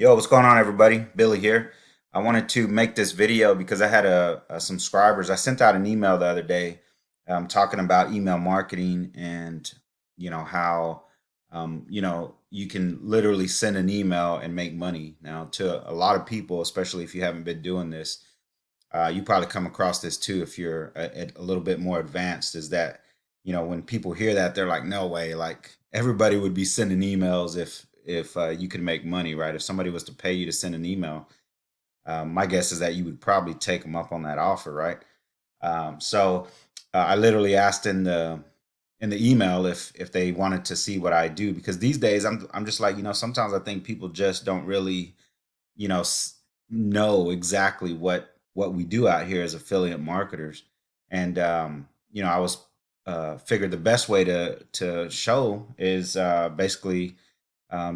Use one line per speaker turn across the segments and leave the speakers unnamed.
Yo, what's going on, everybody? Billy here. I wanted to make this video because I had some subscribers. I sent out an email the other day talking about email marketing and how you can literally send an email and make money. Now, to a lot of people, especially if you haven't been doing this, you probably come across this too if you're a little bit more advanced. Is that when people hear that, they're like, no way, like everybody would be sending emails if you could make money, right? If somebody was to pay you to send an email, my guess is that you would probably take them up on that offer, right? So I literally asked in the email if they wanted to see what I do, because these days I'm just like, sometimes I think people just don't really you know know exactly what we do out here as affiliate marketers. And I was figured the best way to show is basically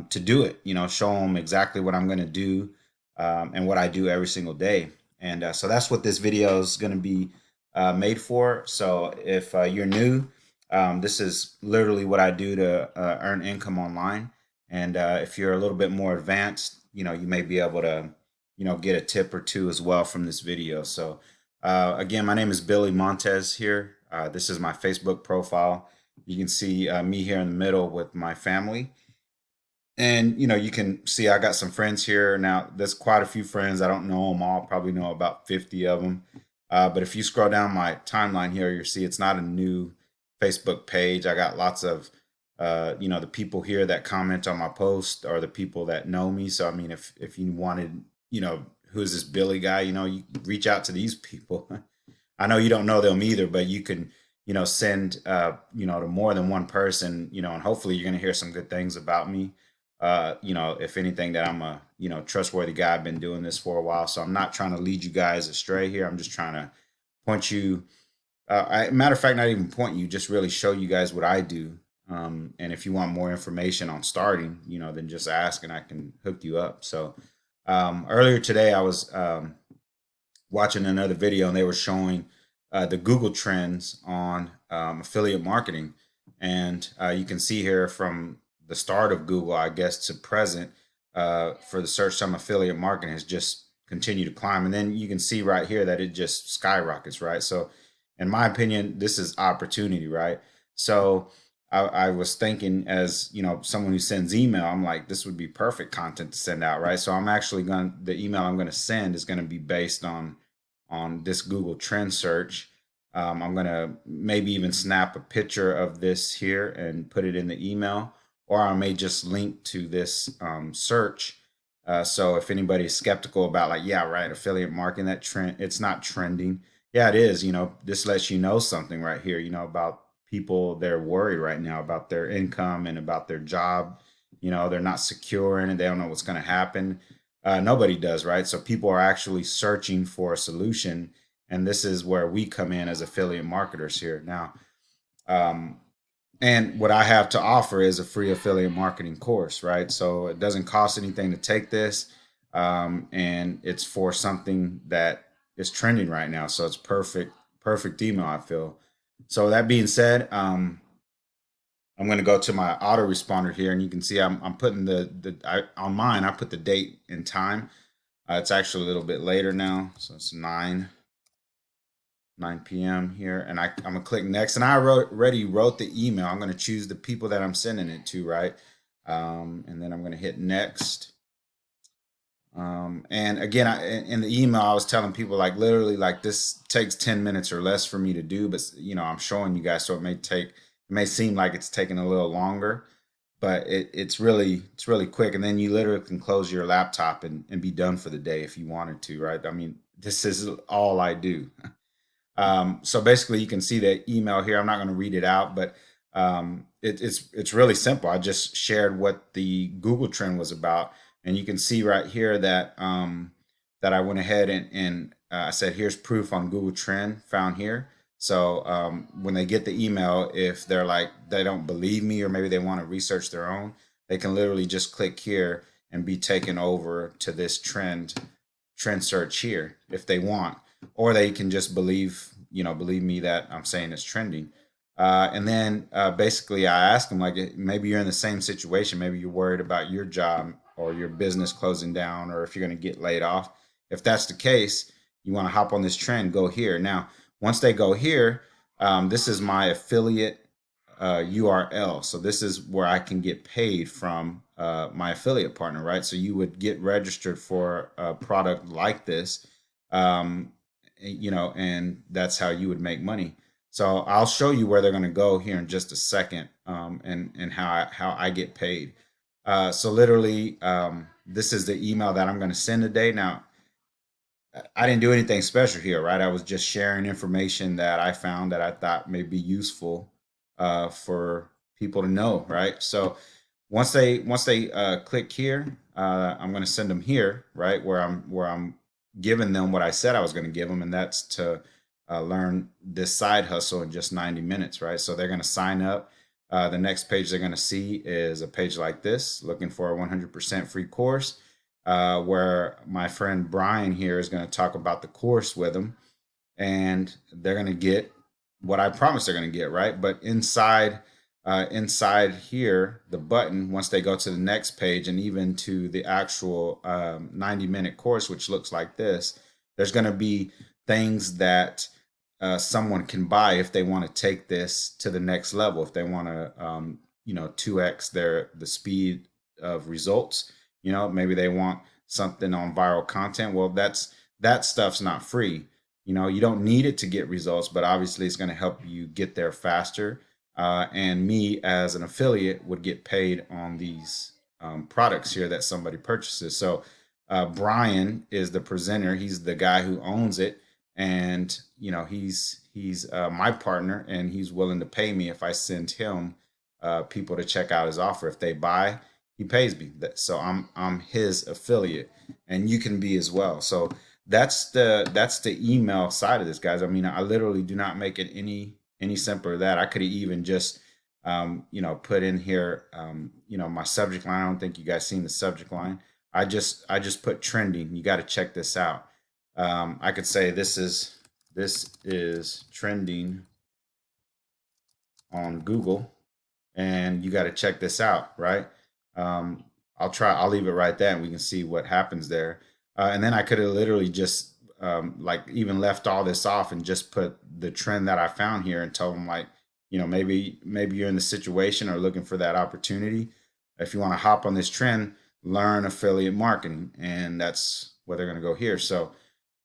to do it, show them exactly what I'm going to do, and what I do every single day. And so that's what this video is going to be made for. So if you're new, this is literally what I do to earn income online. And if you're a little bit more advanced, you may be able to, get a tip or two as well from this video. So again, my name is Billy Montez here. This is my Facebook profile. You can see me here in the middle with my family. And you can see I got some friends here now. There's quite a few friends. I don't know them all. Probably know about 50 of them. But if you scroll down my timeline here, you'll see it's not a new Facebook page. I got lots of the people here that comment on my post are the people that know me. So I mean, if you wanted, who's this Billy guy, you reach out to these people. I know you don't know them either, but you can, send, to more than one person, and hopefully you're going to hear some good things about me. If anything, that I'm a, trustworthy guy. I've been doing this for a while, so I'm not trying to lead you guys astray here. I'm just trying to point you, matter of fact, not even point you, just really show you guys what I do. And if you want more information on starting, then just ask and I can hook you up. So, earlier today, I was, watching another video and they were showing the Google trends on affiliate marketing. And you can see here from the start of Google, I guess, to present, for the search term affiliate marketing has just continued to climb. And then you can see right here that it just skyrockets, right? So, in my opinion, this is opportunity, right? So, I was thinking, as someone who sends email, I'm like, this would be perfect content to send out, right? So I'm actually going to, the email I'm going to send is going to be based on this Google trend search. I'm going to maybe even snap a picture of this here and put it in the email, or I may just link to this search. So if anybody's skeptical about, like, yeah, right, affiliate marketing, that trend, it's not trending. Yeah, it is. This lets you know something right here, about people. They're worried right now about their income and about their job. They're not secure in it. They don't know what's going to happen. Nobody does, right? So people are actually searching for a solution, and this is where we come in as affiliate marketers here. Now, um, and what I have to offer is a free affiliate marketing course, right? So it doesn't cost anything to take this, and it's for something that is trending right now. So it's perfect email, I feel. So that being said, I'm going to go to my autoresponder here, and you can see I'm putting on mine. I put the date and time. It's actually a little bit later now, so it's 9 p.m. here, and I'm gonna click next. And I already wrote the email. I'm gonna choose the people that I'm sending it to, right? And then I'm gonna hit next. And again, in the email, I was telling people, like, literally, like, this takes 10 minutes or less for me to do, but I'm showing you guys, so it may seem like it's taking a little longer, but it's really quick. And then you literally can close your laptop and be done for the day if you wanted to, right? I mean, this is all I do. So basically, you can see the email here. I'm not going to read it out, but it's really simple. I just shared what the Google trend was about, and you can see right here that that I went ahead and I said, here's proof on Google Trend found here. So when they get the email, if they're like, they don't believe me, or maybe they want to research their own, they can literally just click here and be taken over to this trend search here if they want, or they can just believe me that I'm saying it's trending. And then basically I ask them, like, maybe you're in the same situation, maybe you're worried about your job, or your business closing down, or if you're going to get laid off. If that's the case, you want to hop on this trend, go here. Now, once they go here, this is my affiliate URL. So this is where I can get paid from my affiliate partner, right? So you would get registered for a product like this, um, and that's how you would make money. So I'll show you where they're going to go here in just a second, and how I get paid. So literally, this is the email that I'm going to send today. Now, I didn't do anything special here, right? I was just sharing information that I found that I thought may be useful for people to know, right? So once they click here, I'm going to send them here, right, where I'm giving them what I said I was going to give them, and that's to learn this side hustle in just 90 minutes, right? So they're going to sign up. The next page they're going to see is a page like this, looking for a 100% free course, where my friend Brian here is going to talk about the course with them, and they're going to get what I promised they're going to get, right? But inside here, the button, once they go to the next page and even to the actual 90-minute course, which looks like this, there's going to be things that someone can buy if they want to take this to the next level, if they want to 2x the speed of results. Maybe they want something on viral content. Well, that stuff's not free. You don't need it to get results, but obviously it's going to help you get there faster. And me as an affiliate would get paid on these products here that somebody purchases. So Brian is the presenter. He's the guy who owns it, and he's my partner, and he's willing to pay me if I send him people to check out his offer. If they buy, he pays me. So I'm his affiliate, and you can be as well. So that's the email side of this, guys. I mean, I literally do not make it any simpler than that. I could have even just put in here my subject line. I don't think you guys seen the subject line. I just put trending. You got to check this out. I could say this is trending on Google, and you got to check this out, right? I'll leave it right there, and we can see what happens there. And then I could have literally just like even left all this off and just put the trend that I found here and told them, like, maybe you're in the situation or looking for that opportunity. If you want to hop on this trend, learn affiliate marketing, and that's where they're going to go here. So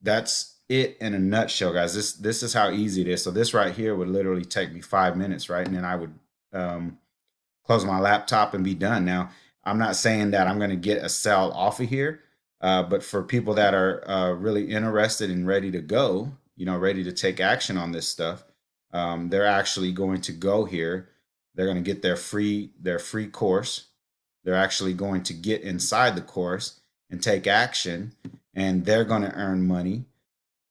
that's it in a nutshell, guys. This is how easy it is. So this right here would literally take me 5 minutes, right? And then I would close my laptop and be done. Now, I'm not saying that I'm going to get a sell off of here, but for people that are really interested and ready to go, ready to take action on this stuff, they're actually going to go here. They're going to get their free course. They're actually going to get inside the course and take action, and they're going to earn money,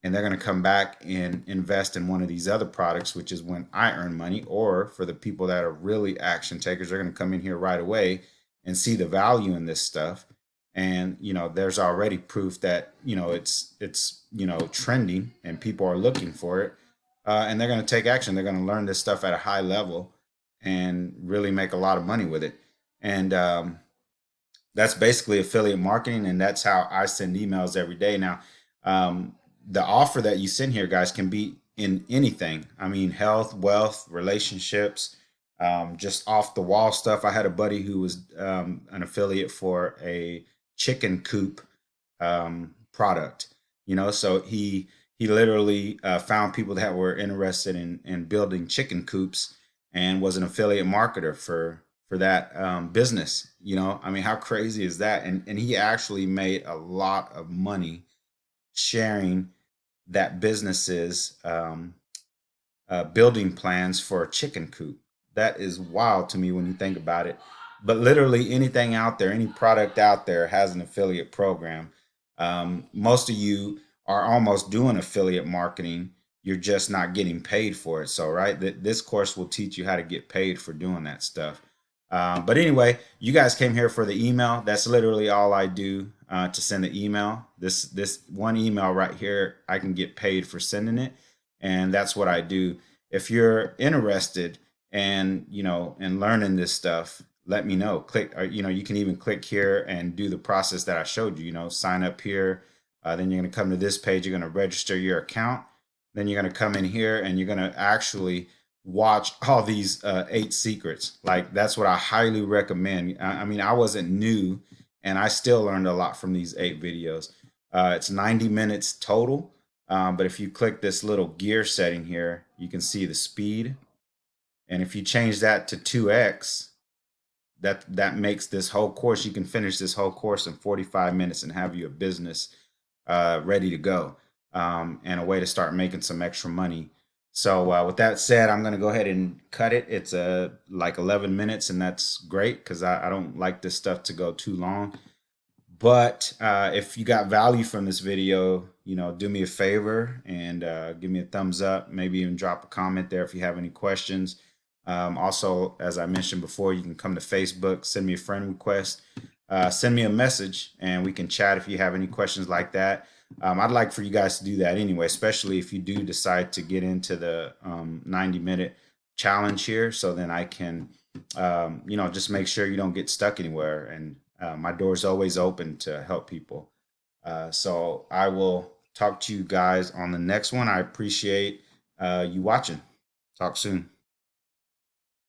and they're going to come back and invest in one of these other products, which is when I earn money. Or for the people that are really action takers, they're going to come in here right away and see the value in this stuff. And there's already proof that it's trending and people are looking for it, and they're going to take action. They're going to learn this stuff at a high level and really make a lot of money with it. And that's basically affiliate marketing, and that's how I send emails every day. Now, the offer that you send here, guys, can be in anything. I mean, health, wealth, relationships, just off the wall stuff. I had a buddy who was an affiliate for a chicken coop product. So he literally found people that were interested in building chicken coops, and was an affiliate marketer for that business. I mean, how crazy is that? And he actually made a lot of money sharing that business's building plans for a chicken coop. That is wild to me when you think about it. But literally anything out there, any product out there has an affiliate program. Most of you are almost doing affiliate marketing. You're just not getting paid for it. So, right, this course will teach you how to get paid for doing that stuff. But anyway, you guys came here for the email. That's literally all I do to send the email. This one email right here, I can get paid for sending it, and that's what I do. If you're interested and in learning this stuff, let me know. Click, or, you can even click here and do the process that I showed you. Sign up here. Then you're going to come to this page. You're going to register your account. Then you're going to come in here and you're going to actually watch all these 8 secrets. Like, that's what I highly recommend. I mean, I wasn't new, and I still learned a lot from these 8 videos. It's 90 minutes total. But if you click this little gear setting here, you can see the speed. And if you change that to 2x, that makes this whole course, you can finish this whole course in 45 minutes and have your business ready to go, and a way to start making some extra money. So with that said, I'm going to go ahead and cut it. It's like 11 minutes, and that's great because I don't like this stuff to go too long. But if you got value from this video, do me a favor and give me a thumbs up. Maybe even drop a comment there if you have any questions. Also, as I mentioned before, you can come to Facebook, send me a friend request, send me a message, and we can chat if you have any questions like that. I'd like for you guys to do that anyway, especially if you do decide to get into the 90-minute challenge here. So then I can, just make sure you don't get stuck anywhere. And my door is always open to help people. So I will talk to you guys on the next one. I appreciate you watching. Talk soon.